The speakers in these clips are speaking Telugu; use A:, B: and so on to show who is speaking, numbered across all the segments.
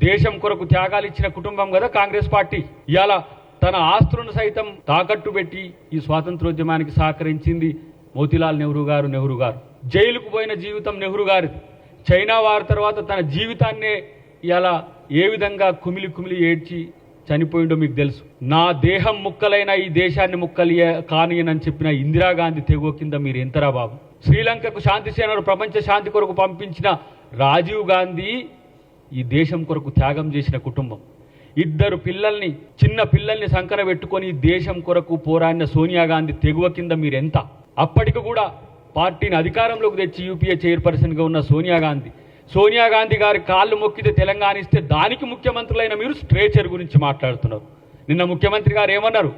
A: దేశం కొరకు త్యాగాలు ఇచ్చిన కుటుంబం కదా కాంగ్రెస్ పార్టీ. ఇవాళ తన ఆస్తులను సైతం తాకట్టు పెట్టి ఈ స్వాతంత్రోద్యమానికి సహకరించింది మోతీలాల్ నెహ్రూ గారు. జైలుకు పోయిన జీవితం నెహ్రూ గారిది. చైనా వారి తర్వాత తన జీవితాన్నే ఇలా ఏ విధంగా కుమిలి కుమిలి ఏడ్చి చనిపోయిండో మీకు తెలుసు. నా దేహం ముక్కలైన ఈ దేశాన్ని ముక్కలి కానియనని చెప్పిన ఇందిరాగాంధీ తెగువ కింద మీరు ఎంతరా బాబు. శ్రీలంకకు శాంతి సేనను ప్రపంచ శాంతి కొరకు పంపించిన రాజీవ్ గాంధీ ఈ దేశం కొరకు త్యాగం చేసిన కుటుంబం. ఇద్దరు పిల్లల్ని, చిన్న పిల్లల్ని సంకన పెట్టుకొని దేశం కొరకు పోరాడిన సోనియా గాంధీ తెగువ కింద మీరెంత. అప్పటికి కూడా పార్టీని అధికారంలోకి తెచ్చి యూపీఏ చైర్పర్సన్గా ఉన్న సోనియా గాంధీ గారి కాళ్ళు మొక్కితే తెలంగాణ ఇస్తే దానికి ముఖ్యమంత్రులైన మీరు స్ట్రేచర్ గురించి మాట్లాడుతున్నారు. నిన్న ముఖ్యమంత్రి గారు ఏమన్నారు?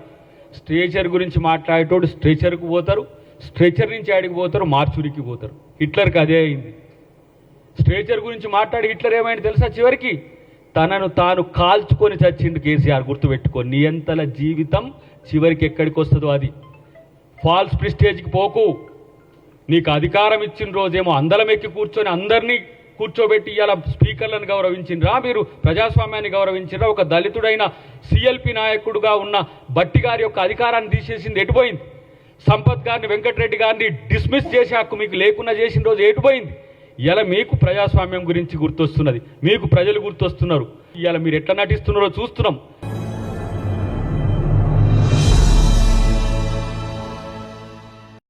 A: స్ట్రేచర్ గురించి మాట్లాడేటోడు స్ట్రేచర్కు పోతారు, స్ట్రెచర్ నుంచి ఆడికి పోతారు, మార్చురికి పోతారు. హిట్లర్కి అదే అయింది. స్ట్రేచర్ గురించి మాట్లాడి హిట్లర్ ఏమైంది తెలుసా? చివరికి తనను తాను కాల్చుకొని చచ్చిండు కేసీఆర్. గుర్తుపెట్టుకో, నియంతల జీవితం చివరికి ఎక్కడికి వస్తుందో అది. ఫాల్స్ ప్రిస్టేజ్కి పోకు. నీకు అధికారం ఇచ్చిన రోజేమో అందలం ఎక్కి కూర్చొని అందరినీ కూర్చోబెట్టి ఇవాళ స్పీకర్లను గౌరవించిండ్రా? మీరు ప్రజాస్వామ్యాన్ని గౌరవించిండ్రా? ఒక దళితుడైన సిఎల్పి నాయకుడుగా ఉన్న బట్టి గారి యొక్క అధికారాన్ని తీసేసింది ఎటుపోయింది? సంపత్ గారిని, వెంకటరెడ్డి గారిని డిస్మిస్ చేసే హక్కు మీకు లేకుండా చేసిన రోజు ఎటుపోయింది? ఇలా మీకు ప్రజాస్వామ్యం గురించి గుర్తొస్తున్నది, మీకు ప్రజలు గుర్తొస్తున్నారు. ఇవాళ మీరు ఎట్లా నటిస్తున్నారో చూస్తున్నాం.